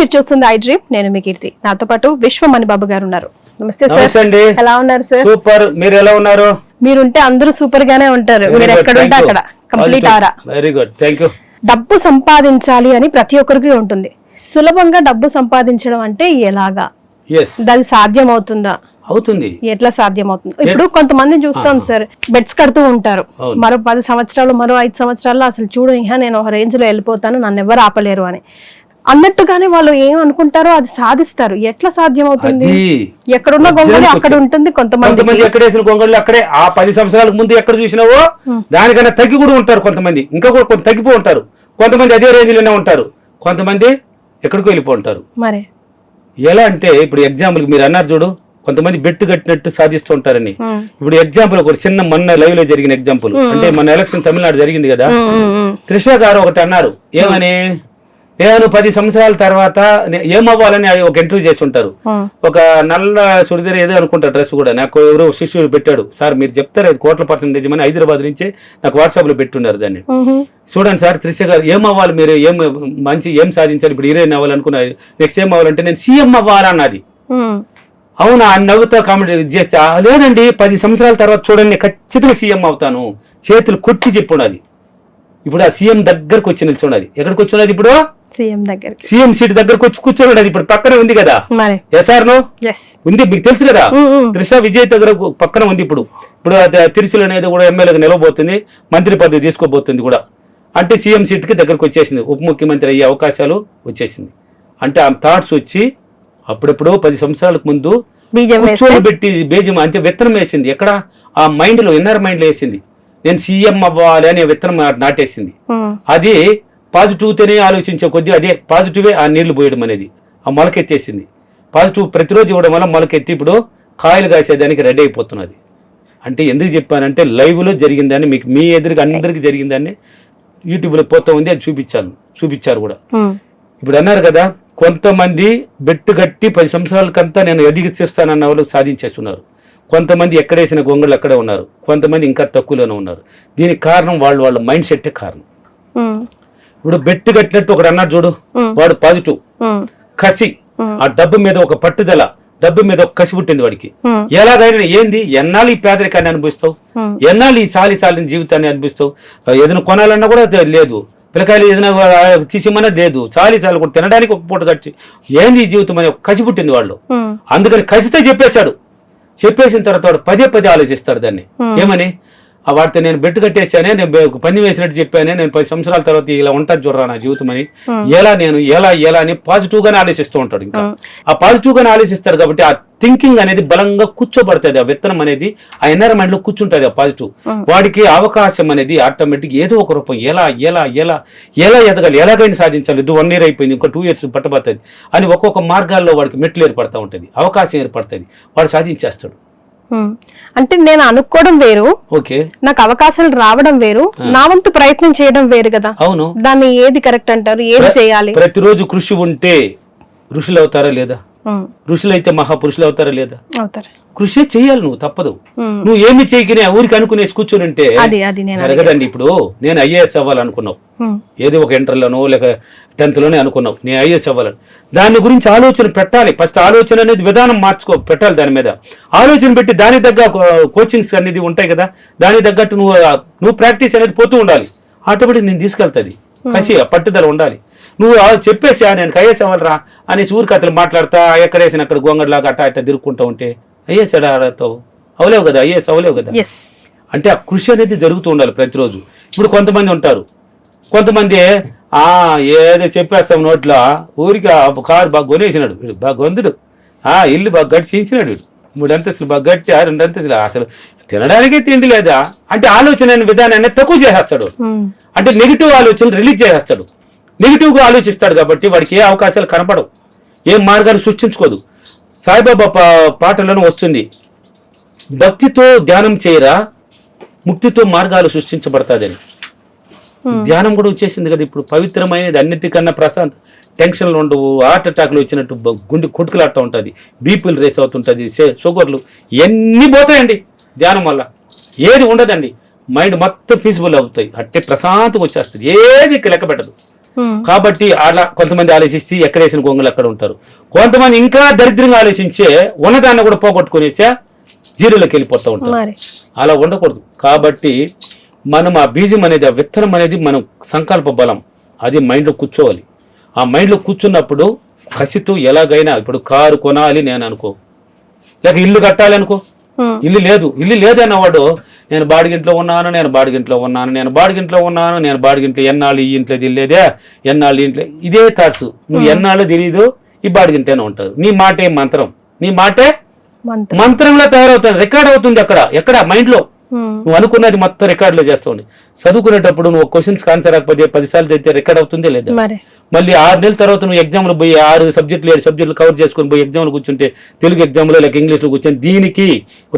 మీరు చూస్తుంది I dream. నేను మీ కీర్తి, నాతో పాటు విశ్వమణి బాబు గారు ఉన్నారు. నమస్తే సార్. ఎలా ఉన్నారు సార్? సూపర్. మీరు ఎలా ఉన్నారు? మీరుంటే అందరూ సూపర్ గానే ఉంటారు. మీరు ఎక్కడ ఉంటే అక్కడ complete aura. Very good, thank you. డబ్బు సంపాదించాలి అని ప్రతి ఒక్కరికి ఉంటుంది. సులభంగా డబ్బు సంపాదించడం అంటే ఎలాగా? దాని సాధ్యం అవుతుందా? అవుతుంది. ఎట్లా సాధ్యం అవుతుంది? ఇప్పుడు కొంతమంది చూస్తాం సార్, బెట్స్ కడుతూ ఉంటారు. మరో 10 సంవత్సరాలు, మరో 5 సంవత్సరాల్లో అసలు చూడు ఇంకా నేను ఒక రేంజ్ లో వెళ్ళిపోతాను, నన్ను ఎవరు ఆపలేరు అని అన్నట్టుగానే వాళ్ళు ఏం అనుకుంటారో అది సాధిస్తారు. ఎట్లా సాధ్యం అవుతుంది? ఎక్కడున్న గొంగళి అక్కడ ఉంటుంది. కొంతమంది ఎక్కడేసిన గొంగళి అక్కడే. ఆ 10 సంవత్సరాలకు ముందు ఎక్కడ చూసినావో దానికన్నా తగ్గి కూడా ఉంటారు. కొంతమంది ఇంకా కూడా కొంత తగ్గిపో ఉంటారు. కొంతమంది అదే రేంజ్ లోనే ఉంటారు. కొంతమంది ఎక్కడికి వెళ్ళిపో ఉంటారు. మరి ఎలా అంటే ఇప్పుడు ఎగ్జాంపుల్ మీరు అన్నారు చూడు, కొంతమంది బెట్టు కట్టినట్టు సాధిస్తూ ఉంటారని. ఇప్పుడు ఎగ్జాంపుల్ ఒక చిన్న మొన్న లైవ్ లో జరిగిన ఎగ్జాంపుల్ అంటే మన ఎలక్షన్ తమిళనాడు జరిగింది కదా, త్రిష గారు ఒకటి అన్నారు. ఏమని? నేను 10 సంవత్సరాల తర్వాత ఏమవ్వాలని ఒక ఇంటర్వ్యూ చేసి ఉంటారు. ఒక నల్ల సుడిదార్ ఏదో అనుకుంటా డ్రెస్ కూడా. నాకు ఎవరో శిష్యుడు పెట్టాడు, సార్ మీరు చెప్తారు 1,00,00,000 అని హైదరాబాద్ నుంచే నాకు వాట్సాప్ లో పెట్టున్నారు. దాన్ని చూడండి సార్, త్రిష గారు ఏమవ్వాలి, మీరు ఏం సాధించాలి, ఇప్పుడు హీరోయిన్ అవ్వాలనుకున్నారు, నెక్స్ట్ ఏం అవ్వాలంటే నేను సీఎం అవ్వాలన్నది. అవునా అని నవ్వుతో కామెంట్ చేస్తే, లేదండి 10 సంవత్సరాల తర్వాత చూడండి ఖచ్చితంగా సీఎం అవుతాను, చేతులు కొట్టి చెప్పున్నది. ఇప్పుడు ఆ సీఎం దగ్గరకు వచ్చి నిల్చున్నది. ఎక్కడికి వచ్చినది? ఇప్పుడు సీఎం సీట్ దగ్గరకు వచ్చి కూర్చోన్నది. ఇప్పుడు పక్కనే ఉంది కదా ఎస్ఆర్ నో ఉంది, మీకు తెలుసు కదా. త్రిష విజయ్ దగ్గర పక్కన ఉంది. ఇప్పుడు తిరుచులు అనేది కూడా ఎమ్మెల్యేగా నిలవబోతుంది, మంత్రి పదవి తీసుకోబోతుంది కూడా. అంటే సీఎం సీట్ కి దగ్గరకు వచ్చేసింది, ఉప ముఖ్యమంత్రి అయ్యే అవకాశాలు వచ్చేసింది. అంటే ఆ థాట్స్ వచ్చి అప్పుడెప్పుడో 10 సంవత్సరాలకు ముందు పెట్టి బీజం అంటే విత్తనం వేసింది. ఎక్కడ? ఆ మైండ్ లో, ఇన్నర్ మైండ్ లో వేసింది. నేను సీఎం అవ్వాలి అనే విత్తనం నాటేసింది. అది పాజిటివ్ తోనే ఆలోచించే కొద్దీ అదే పాజిటివే ఆ నీళ్లు పోయడం అనేది ఆ మొలకెత్తేసింది. పాజిటివ్ ప్రతిరోజు ఇవ్వడం వల్ల మొలకెత్తి ఇప్పుడు కాయలు కాసేదానికి రెడీ అయిపోతున్నది. అంటే ఎందుకు చెప్పానంటే లైవ్ లో జరిగిందని, మీకు మీ ఎదురుగా అందరికి జరిగిందని యూట్యూబ్ లో పోతా ఉంది, అది చూపించారు కూడా. ఇప్పుడు అన్నారు కదా, కొంతమంది బెట్టు కట్టి 10 సంవత్సరాలకంతా నేను ఎదిగిస్తానన్న వాళ్ళు సాధించేస్తున్నారు. కొంతమంది ఎక్కడేసిన గొంగళ్ళు అక్కడే ఉన్నారు. కొంతమంది ఇంకా తక్కువలోనే ఉన్నారు. దీనికి కారణం వాళ్ళ మైండ్ సెట్టే కారణం. ఇప్పుడు బెట్టు కట్టినట్టు ఒకడు అన్నాడు చూడు, వాడు పాజిటివ్ కసి, ఆ డబ్బు మీద ఒక పట్టుదల, డబ్బు మీద ఒక కసి పుట్టింది వాడికి. ఎలాగైనా ఏంది, ఎన్నాళ్ళు ఈ పేదరికాన్ని అనుభవిస్తావు, ఎన్నాళ్ళు ఈ సాలిని జీవితాన్ని అనుభవిస్తావు, ఏదైనా కొనాలన్నా కూడా లేదు, పిల్లకాయలు ఏదైనా తీసిమన్నా లేదు, చాలి కూడా తినడానికి ఒక పూట ఖర్చు, ఏంది ఈ జీవితం అని కసి పుట్టింది వాళ్ళు. అందుకని కసితో చెప్పేసిన తర్వాత వాడు పదే ఆలోచిస్తాడు దాన్ని. ఏమని? వాడితో నేను బెట్టు కట్టేశానే, నేను పని వేసినట్టు చెప్పానే, నేను 10 సంవత్సరాల తర్వాత ఇలా ఉంటుంది చూడరా నా జీవితం అని, ఎలా అని పాజిటివ్ గానే ఆలోచిస్తూ ఉంటాడు. ఇంకా ఆ పాజిటివ్ గానే ఆలోచిస్తారు కాబట్టి ఆ థింకింగ్ అనేది బలంగా కూర్చోబడుతుంది. ఆ విత్తనం అనేది ఆ ఇన్నర్ మైండ్ లో కూర్చుంటుంది. ఆ పాజిటివ్ వాడికి అవకాశం అనేది ఆటోమేటిక్ ఏదో ఒక రూపం ఎలా ఎదగాలి, ఎలాగైనా సాధించాలి. ఇది 1 year అయిపోయింది, ఇంకో 2 years పట్టబడుతుంది అని ఒక్కొక్క మార్గాల్లో వాడికి మెట్లు ఏర్పడతా ఉంటుంది, అవకాశం ఏర్పడుతుంది, వాడు సాధించేస్తాడు. అంటే నేను అనుకోవడం వేరు, నాకు అవకాశాలు రావడం వేరు, నా వంతు ప్రయత్నం చేయడం వేరు కదా. అవును, దాన్ని ఏది కరెక్ట్ అంటారు? ఏది చేయాలి? ప్రతిరోజు కృషి ఉంటే ఋషులు అవుతారా లేదా? ఋషులు అయితే మహాపురుషులు అవుతారా లేదా? కృషి చేయాలి, నువ్వు తప్పదు. నువ్వు ఏమి చేయకనే ఊరికి అనుకునేసి కూర్చొని జరగదండి. ఇప్పుడు నేను ఐఏఎస్ అవ్వాలనుకున్నావు, ఏదో ఒక ఇంటర్లోనో లేక 10th లోనే అనుకున్నావు నేను ఐఏఎస్ అవ్వాలని. దాని గురించి ఆలోచన పెట్టాలి. ఫస్ట్ ఆలోచన అనేది విధానం పెట్టాలి. దాని మీద ఆలోచన పెట్టి దాని తగ్గ కోచింగ్స్ అనేది ఉంటాయి కదా, దాని తగ్గట్టు నువ్వు ప్రాక్టీస్ అనేది పోతూ ఉండాలి. ఆటోమేటిక్ నేను తీసుకెళ్తాది. కసి పట్టుదల ఉండాలి. నువ్వు చెప్పేసి నేను ఐఏఎస్ అవ్వాలరా అనేసి ఊరి కథలు మాట్లాడతా ఎక్కడేసిన అక్కడ గొంగడిలాగా అట్టా తిరుగుకుంటా ఉంటే ఐఏఎస్ ఆడతావు? అవలేవు కదా, ఐఏఎస్ అవలేవు కదా. అంటే ఆ కృషి అనేది జరుగుతూ ఉండాలి ప్రతిరోజు. ఇప్పుడు కొంతమంది ఉంటారు, కొంతమంది ఏదో చెప్పేస్తాం నోట్లో, ఊరికి కారు బాగా కొనేసినాడు వీడు, బాగా గొంతుడు, ఇల్లు బాగా గడిచించినాడు వీడు, 3 అంతస్తులు బాగా గట్టి 2 అంతస్తులు, అసలు తినడానికే తిండి లేదా అంటే ఆలోచన విధానాన్ని తక్కువ చేసేస్తాడు. అంటే నెగిటివ్ ఆలోచనలు రిలీజ్ చేసేస్తాడు, నెగిటివ్ గా ఆలోచిస్తాడు. కాబట్టి వాడికి ఏ అవకాశాలు కనపడవు, ఏ మార్గాన్ని సృష్టించుకోదు. సాయిబాబా పాటలను వస్తుంది, భక్తితో ధ్యానం చేయరా ముక్తితో మార్గాలు సృష్టించబడతాదని. ధ్యానం కూడా వచ్చేసింది కదా ఇప్పుడు. పవిత్రమైనది అన్నిటికన్నా ప్రశాంత్, టెన్షన్లు ఉండవు, హార్ట్ అటాక్లు వచ్చినట్టు గుండె కొట్టుకులాడుతూ ఉంటుంది, బీపీలు రేస్ అవుతుంటుంది, షుగర్లు ఇవన్నీ పోతాయండి ధ్యానం వల్ల. ఏది ఉండదండి, మైండ్ మొత్తం పీస్ఫుల్ అవుతాయి, అట్టే ప్రశాంతంగా వచ్చేస్తుంది, ఏది లెక్క పెట్టదు. కాబట్టి అలా కొంతమంది ఆలోచిస్తే ఎక్కడేసిన గొంగలు అక్కడ ఉంటారు. కొంతమంది ఇంకా దరిద్రంగా ఆలోచించే ఉన్నదాన్ని కూడా పోగొట్టుకునేసా జీరోలోకి వెళ్ళిపోతూ ఉంటారు. అలా ఉండకూడదు. కాబట్టి మనం ఆ బీజం అనేది, ఆ విత్తనం అనేది మనం సంకల్ప బలం అది మైండ్లో కూర్చోవాలి. ఆ మైండ్లో కూర్చున్నప్పుడు కసితో ఎలాగైనా, ఇప్పుడు కారు కొనాలి నేను అనుకో, లేక ఇల్లు కట్టాలి అనుకో, ఇల్లు లేదు అన్నవాడు నేను బాడిగింట్లో ఉన్నాను ఎన్నాళ్ళు ఈ ఇంట్లో తెలియదే, ఎన్నాళ్ళు ఇంట్లో ఇదే థాట్స్. నువ్వు ఎన్నాళ్ళు తెలియదు ఈ బాడిగింటేనే ఉంటుంది. నీ మాటే మంత్రం, నీ మాటే మంత్రంలో తయారవుతుంది, రికార్డ్ అవుతుంది ఎక్కడ మైండ్ లో. నువ్వు అనుకున్నది మొత్తం రికార్డ్ లో చేస్తావు. చదువుకునేటప్పుడు నువ్వు క్వశ్చన్స్ ఆన్సర్ అయిపోతే 10 సార్లు చదివితే రికార్డ్ అవుతుందే లేదా? మళ్ళీ 6 నెలల తర్వాత నువ్వు ఎగ్జామ్లు పోయి 6 సబ్జెక్టులు 7 సబ్జెక్టులు కవర్ చేసుకుని పోయి ఎగ్జామ్లు కూర్చుంటే, తెలుగు ఎగ్జామ్లో లేక ఇంగ్లీష్లో కూర్చొని దీనికి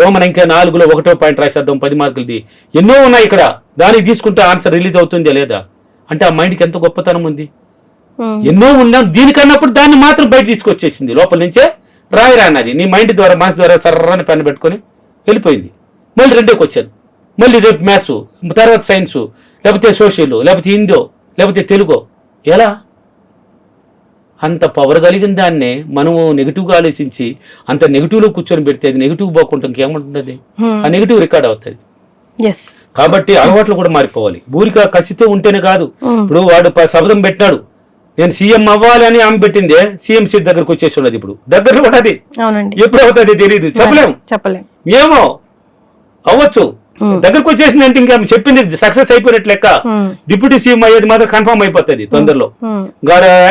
రోమన్ ఇంకా 4లో 1 పాయింట్ రాసేద్దాం 10 మార్కులది, ఎన్నో ఉన్నాయి ఇక్కడ, దానికి తీసుకుంటే ఆన్సర్ రిలీజ్ అవుతుందే లేదా? అంటే ఆ మైండ్కి ఎంత గొప్పతనం ఉంది. ఎన్నో ఉన్నా దీనికన్నప్పుడు దాన్ని మాత్రం బయట తీసుకొచ్చేసింది, లోపల నుంచే రాయరానది నీ మైండ్ ద్వారా, మనసు ద్వారా సర్రని పెన్ను పెట్టుకొని వెళ్ళిపోయింది. మళ్ళీ రెండోకి వచ్చాను, మళ్ళీ రేపు మ్యాథ్స్, తర్వాత సైన్సు, లేకపోతే సోషల్, లేకపోతే హిందీ, లేకపోతే తెలుగు. ఎలా? అంత పవర్ కలిగిన దాన్నే మనము నెగిటివ్గా ఆలోచించి అంత నెగిటివ్లో కూర్చొని పెడితే అది నెగిటివ్ పోకుండా ఇంకేముంటుంది, ఆ నెగిటివ్ రికార్డ్ అవుతుంది. కాబట్టి అలవాట్లు కూడా మారిపోవాలి. ఊరిక కసితో ఉంటేనే కాదు. ఇప్పుడు వాడు శబ్దం పెట్టాడు, నేను సీఎం అవ్వాలి అని ఆమె పెట్టిందే సీఎం సీట్ దగ్గరకు వచ్చేసి ఉన్నది. ఇప్పుడు దగ్గరలో కూడా అది ఎప్పుడు అవుతుంది తెలియదు, చెప్పలేము. ఏమో అవ్వచ్చు, దగ్గరకు వచ్చేసింది అంటే ఇంకా చెప్పింది సక్సెస్ అయిపోయినట్లు లెక్క. డిప్యూటీ సీఎం అయ్యేది మాత్రం కన్ఫర్మ్ అయిపోతుంది తొందరలో.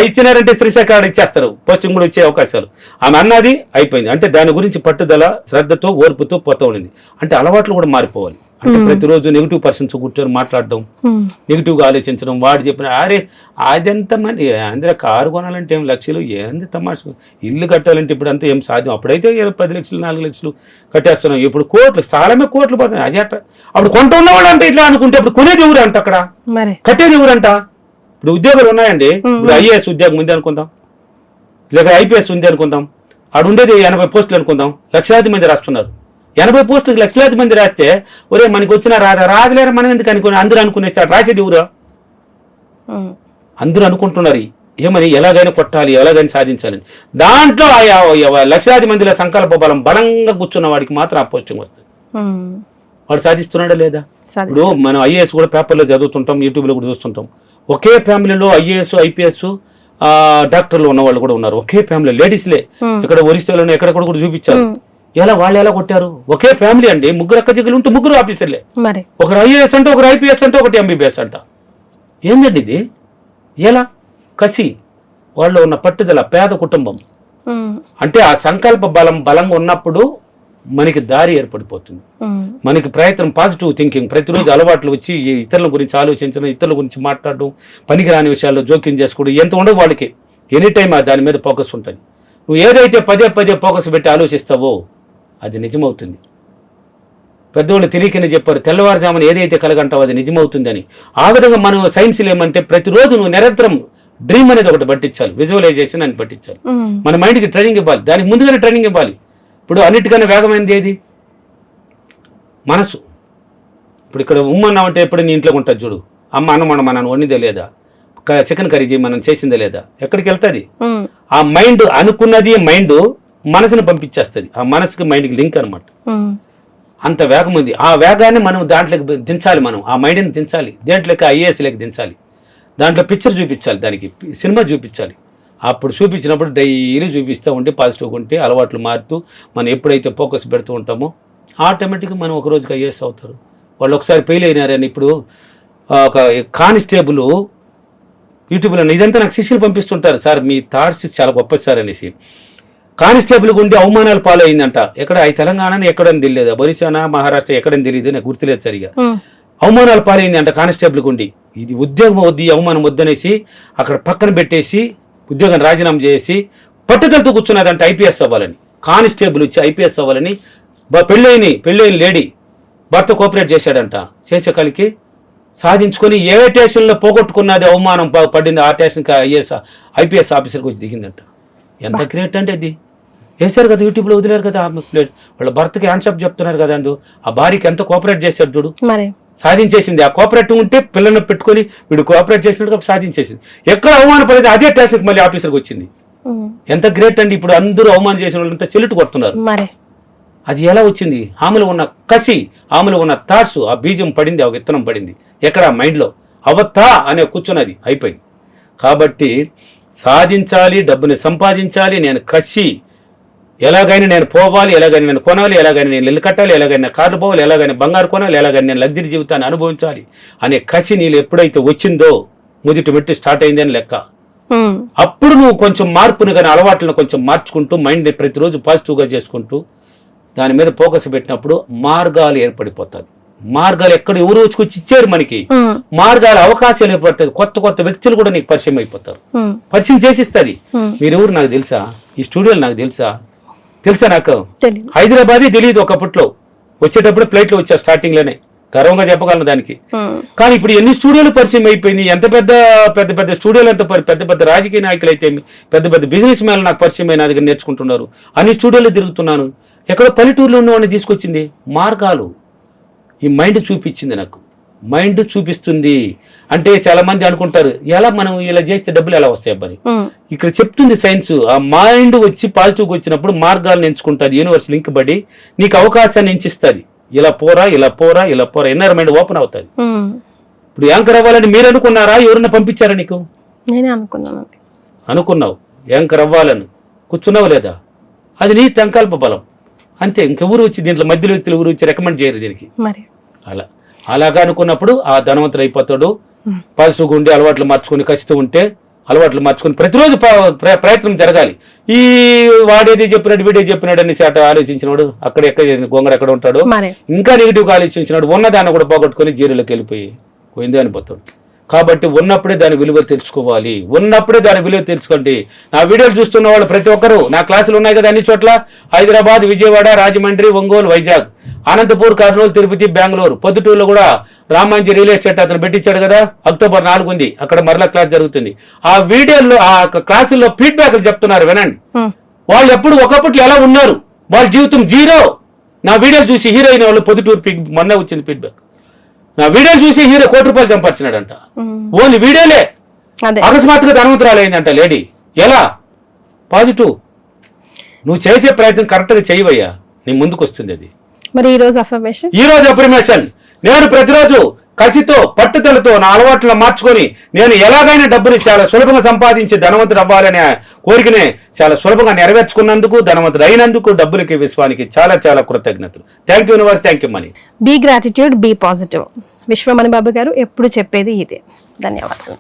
ఇచ్చినారంటే శ్రీశాఖ ఇచ్చేస్తారు, పోస్టింగ్ కూడా వచ్చే అవకాశాలు. ఆమె అన్నది అయిపోయింది. అంటే దాని గురించి పట్టుదల, శ్రద్ధతో, ఓర్పుతో పోతా ఉండింది. అంటే అలవాట్లు కూడా మారిపోవాలి. అంటే ప్రతిరోజు నెగిటివ్ పర్సన్స్ కూర్చొని మాట్లాడడం, నెగిటివ్ గా ఆలోచించడం. వాడు చెప్పిన అరే అదెంత మంది అందులో కారు కొనాలంటే 1 లక్షలు, ఏంది తమాషా, ఇల్లు కట్టాలంటే ఇప్పుడు అంతా ఏం సాధ్యం. అప్పుడైతే 10 లక్షలు 4 లక్షలు కట్టేస్తున్నాం, ఇప్పుడు కోట్లు, స్థలమే కోట్లు పోతున్నాయి. అది అట్లా అప్పుడు కొంట ఉన్నవాడు అంటే ఇట్లా అనుకుంటే అప్పుడు కొనేది ఎవరు అంట, అక్కడ కట్టేది ఎవరంట. ఇప్పుడు ఉద్యోగాలు ఉన్నాయండి, ఇప్పుడు ఐఏఎస్ ఉద్యోగం ఉంది అనుకుందాం, లేక ఐపీఎస్ ఉంది అనుకుందాం, ఆడు ఉండేది 80 పోస్టులు అనుకుందాం, లక్షలాది మంది రాస్తున్నారు. 80 పోస్టులకు లక్షలాది మంది రాస్తే ఒరే మనకి వచ్చినా రాదులేరా మనం ఎందుకు అనుకుని అందరూ అనుకునేస్తారు. రాసేది ఎవరు? అందరూ అనుకుంటున్నారు ఏమని, ఎలాగైనా కొట్టాలి, ఎలాగైనా సాధించాలని. దాంట్లో లక్షలాది మందిలో సంకల్ప బలం బలంగా కూర్చున్న వాడికి మాత్రం ఆ పోస్టింగ్ వస్తుంది. వాడు సాధిస్తున్నాడా లేదా? ఇప్పుడు మనం ఐఏఎస్ కూడా పేపర్లో చదువుతుంటాం, యూట్యూబ్లో కూడా చూస్తుంటాం. ఒకే ఫ్యామిలీలో ఐఏఎస్ ఐపీఎస్ డాక్టర్లు ఉన్న వాళ్ళు కూడా ఉన్నారు. ఒకే ఫ్యామిలీ లేడీస్లే, ఇక్కడ ఒరిస్సాలోనే ఎక్కడ కూడా చూపించారు. వాళ్ళు ఎలా కొట్టారు? ఒకే ఫ్యామిలీ అండి, 3 అక్క చెల్లెలు ఉంటే 3 ఆఫీసర్లే, ఒకరు ఐఏఎస్ అంటే, ఒకరు ఐపీఎస్ అంటే, ఒకటి ఎంబీబీఎస్ అంట. ఏంటండి ఇది? ఎలా? కసి, వాళ్ళు ఉన్న పట్టుదల, పేద కుటుంబం. అంటే ఆ సంకల్ప బలంగా ఉన్నప్పుడు మనకి దారి ఏర్పడిపోతుంది. మనకి ప్రయత్నం, పాజిటివ్ థింకింగ్, ప్రతిరోజు అలవాట్లు వచ్చి ఇతరుల గురించి ఆలోచించడం, ఇతరుల గురించి మాట్లాడడం, పనికిరాని విషయాల్లో జోక్యం చేసుకోవడం ఎంత ఉండదు వాళ్ళకి. ఎనీ టైం దాని మీద ఫోకస్ ఉంటుంది. నువ్వు ఏదైతే పదే ఫోకస్ పెట్టి ఆలోచిస్తావో అది నిజమవుతుంది. పెద్దవాళ్ళు తెలియకనే చెప్పారు, తెల్లవారుజామున ఏదైతే కలగంటావో అది నిజమవుతుందని. ఆ విధంగా మనం సైన్స్లో ఏమంటే ప్రతిరోజు నువ్వు నిరంతరం డ్రీమ్ అనేది ఒకటి పట్టించాలి, విజువలైజేషన్ అని పట్టించాలి. మన మైండ్కి ట్రైనింగ్ ఇవ్వాలి, దానికి ముందుగానే ట్రైనింగ్ ఇవ్వాలి. ఇప్పుడు అన్నిటికన్నా వేగమైనది ఏది? మనసు. ఇప్పుడు ఇక్కడ ఉమ్మన్నామంటే ఎప్పుడు నీ ఇంట్లో ఉంటుంది చూడు, అమ్మ అన్నమాట మనం వండిందే లేదా, చికెన్ కర్రీ మనం చేసిందే లేదా, ఎక్కడికి వెళ్తుంది? ఆ మైండ్ అనుకున్నది, మైండ్ మనసుని పంపించేస్తుంది. ఆ మనసుకి మైండ్కి లింక్ అనమాట. అంత వేగం ఉంది. ఆ వేగాన్ని మనం దాంట్లోకి దించాలి, మనం ఆ మైండ్ని దించాలి. దేంట్లోకి ఐఏఎస్లోకి దించాలి, దాంట్లో పిక్చర్ చూపించాలి, దానికి సినిమా చూపించాలి. అప్పుడు చూపించినప్పుడు డైలీ చూపిస్తూ ఉంటే పాజిటివ్గా ఉంటే అలవాట్లు మారుతూ మనం ఎప్పుడైతే ఫోకస్ పెడుతూ ఉంటామో ఆటోమేటిక్గా మనం ఒక రోజుకి ఐఏఎస్ అవుతారు. వాళ్ళు ఒకసారి ఫెయిల్ అయినారని ఇప్పుడు ఒక కానిస్టేబుల్ యూట్యూబ్లో ఇదంతా నాకు శిష్యులు పంపిస్తుంటారు, సార్ మీ థాట్స్ చాలా గొప్ప సార్ అనేసి. కానిస్టేబుల్ గుండి అవమానాలు పాలైందంట. ఎక్కడ తెలంగాణ ఎక్కడని తెలియదు, ఒరిస్సానా మహారాష్ట్ర ఎక్కడని తెలియదు, నాకు గుర్తులేదు సరిగా. అవమానాలు పాలైంది అంట కానిస్టేబుల్ గుండి. ఇది ఉద్యోగం వద్దు, అవమానం వద్దనేసి అక్కడ పక్కన పెట్టేసి ఉద్యోగం రాజీనామా చేసి పట్టుదలతో కూర్చున్నదంట ఐపీఎస్ అవ్వాలని. కానిస్టేబుల్ వచ్చి ఐపీఎస్ అవ్వాలని పెళ్ళైన లేడీ భర్త కోఆపరేట్ చేశాడంట. చేసేకాలికి సాధించుకొని ఏ స్టేషన్లో పోగొట్టుకున్నది అవమానం పడింది ఆ స్టేషన్కి ఐపీఎస్ ఆఫీసర్కి వచ్చి దిగిందంట. ఎంత గ్రేట్ అంటే అది. వేశారు కదా యూట్యూబ్లో, వదిలేరు కదా వాళ్ళ భర్తకి హ్యాండ్షాప్ చెప్తున్నారు కదా, ఆ భార్యకి ఎంత కోఆపరేట్ చేశాడు చూడు. సాధించేసింది. ఆ కోఆపరేటివ్ ఉంటే పిల్లల్ని పెట్టుకొని వీడు కోఆపరేట్ చేసినట్టు సాధించేసింది. ఎక్కడ అవమానపడేది అదే స్టేషన్కి మళ్ళీ ఆఫీసర్కి వచ్చింది. ఎంత గ్రేట్ అండి. ఇప్పుడు అందరూ అవమానం చేసిన వాళ్ళంతా చెల్లుటు కొడుతున్నారు. అది ఎలా వచ్చింది? ఆమెలో ఉన్న కసి, ఆమెలో ఉన్న థాట్స్, ఆ బీజం పడింది, ఆ విత్తనం పడింది ఎక్కడ మైండ్లో, అవత్తా అనే కూర్చున్నది, అయిపోయింది. కాబట్టి సాధించాలి, డబ్బుని సంపాదించాలి, నేను కసి, ఎలాగైనా నేను పోవాలి, ఎలాగైనా నేను కొనాలి, ఎలాగైనా నేను ఇల్లు కట్టాలి, ఎలాగైనా కార్లు పోవాలి, ఎలాగైనా బంగారు కొనాలి, ఎలాగైనా నేను లగ్జరీ జీవితాన్ని అనుభవించాలి అనే కసి నీళ్ళు ఎప్పుడైతే వచ్చిందో మొదటి మెట్టు స్టార్ట్ అయింది అని లెక్క. అప్పుడు నువ్వు కొంచెం మార్పును కానీ అలవాట్లను కొంచెం మార్చుకుంటూ మైండ్ని ప్రతిరోజు పాజిటివ్గా చేసుకుంటూ దాని మీద ఫోకస్ పెట్టినప్పుడు మార్గాలు ఏర్పడిపోతాయి. మార్గాలు ఎక్కడ ఎవరు వచ్చి ఇచ్చారు మనకి, మార్గాల అవకాశాలు ఏర్పడతాయి. కొత్త కొత్త వ్యక్తులు కూడా నీకు పరిచయం అయిపోతారు, పరిచయం చేసిస్తుంది. మీరెవరు నాకు తెలుసా, ఈ స్టూడియోలు నాకు తెలుసా నాకు హైదరాబాదే తెలియదు ఒకప్పట్లో. వచ్చేటప్పుడు ఫ్లైట్లో వచ్చా, స్టార్టింగ్ లోనే గర్వంగా చెప్పగలను దానికి. కానీ ఇప్పుడు ఎన్ని స్టూడియోలు పరిచయం అయిపోయింది. ఎంత పెద్ద పెద్ద పెద్ద స్టూడియోలు, ఎంత పెద్ద పెద్ద రాజకీయ నాయకులు అయితే, పెద్ద పెద్ద బిజినెస్ మ్యాన్లు నాకు పరిచయం అయిన దగ్గర నేర్చుకుంటున్నారు. అన్ని స్టూడియోలు తిరుగుతున్నాను. ఎక్కడో పల్లెటూరులో ఉన్నవాడిని తీసుకొచ్చింది మార్గాలు. ఈ మైండ్ చూపించింది నాకు. మైండ్ చూపిస్తుంది అంటే చాలా మంది అనుకుంటారు ఎలా మనం ఇలా చేస్తే డబ్బులు ఎలా వస్తాయి అబ్బాయి. ఇక్కడ చెప్తుంది సైన్స్. ఆ మైండ్ వచ్చి పాజిటివ్గా వచ్చినప్పుడు మార్గాలను ఎంచుకుంటుంది. యూనివర్స్ లింక్ బడి నీకు అవకాశాన్ని ఎంచిస్తుంది. ఇలా పోరా, ఇలా పోరా, ఇలా పోరా, ఇన్నర్ మైండ్ ఓపెన్ అవుతుంది. ఇప్పుడు యాంకర్ అవ్వాలని మీరు అనుకున్నారా? ఎవరన్నా పంపించారా నీకు? నేనే అనుకున్నాను. అనుకున్నావు యాంకర్ అవ్వాలని, కూర్చున్నావు లేదా? అది నీ సంకల్ప బలం అంతే. ఇంకెవరు వచ్చి దీంట్లో మధ్యలో వ్యక్తులు ఎవరు వచ్చి రికమెండ్ చేయరు దీనికి. అలాగా అనుకున్నప్పుడు ఆ ధనవంతుడు అయిపోతాడు. పాజిటివ్గా ఉండి అలవాట్లు మార్చుకుని కసితో ఉంటే అలవాట్లు మార్చుకుని ప్రతిరోజు ప్రయత్నం జరగాలి. ఈ వాడేది చెప్పినాడు వీడే చెప్పినాడు అనేసి అటు ఆలోచించినాడు అక్కడ ఎక్కడ చేసిన గొంగడు ఎక్కడ ఉంటాడు. ఇంకా నెగిటివ్గా ఆలోచించినాడు ఉన్నదాన్ని కూడా పోగొట్టుకుని జీరోలోకి వెళ్ళిపోయి పోయింది అనిపోతాడు. కాబట్టి ఉన్నప్పుడే దాని విలువ తెలుసుకోవాలి. ఉన్నప్పుడే దాని విలువ తెలుసుకోండి. నా వీడియోలు చూస్తున్న వాళ్ళు ప్రతి ఒక్కరు, నా క్లాసులు ఉన్నాయి కదా అన్ని చోట్ల, హైదరాబాద్, విజయవాడ, రాజమండ్రి, ఒంగోలు, వైజాగ్, అనంతపూర్, కర్నూలు, తిరుపతి, బెంగళూరు, పొద్దుటూరులో కూడా రామాంజీ రియల్ ఎస్టేట్ అతను పెట్టించాడు కదా, October 4 ఉంది, అక్కడ మరలా క్లాస్ జరుగుతుంది. ఆ వీడియోలో ఆ క్లాసుల్లో ఫీడ్బ్యాక్లు చెప్తున్నారు, వినండి. వాళ్ళు ఎప్పుడు ఒకప్పట్లో ఎలా ఉన్నారు, వాళ్ళ జీవితం జీరో. నా వీడియోలు చూసి హీరో అయిన వాళ్ళు పొద్దుటూరు మొన్న వచ్చింది ఫీడ్బ్యాక్. నా వీడియోలు చూసి హీరో ₹1 కోటి సంపాదించినాడంట. ఓన్లీ వీడియోలే. అకస్మాత్తుగా ధనవంతురాలు అయిందంట లేడీ. ఎలా? పాజిటివ్. నువ్వు చేసే ప్రయత్నం కరెక్ట్ గా చేయవయ్యా, నీ ముందుకు వస్తుంది అది. మరి ఈ రోజు అఫర్మేషన్ నేను ప్రతిరోజు కసితో పట్టుదలతో నా అలవాట్లను మార్చుకొని నేను ఎలాగైనా డబ్బుని చాలా సులభంగా సంపాదించి ధనవంతుడు అవ్వాలనే కోరికనే చాలా సులభంగా నెరవేర్చుకున్నందుకు, ధనవంతుడు అయినందుకు, డబ్బులకి విశ్వానికి చాలా చాలా కృతజ్ఞతలు. Thank you universe, thank you money. Be gratitude, be positive. Vishwamani Babu garu ఎప్పుడు చెప్పేది ఇదే. ధన్యవాదాలు.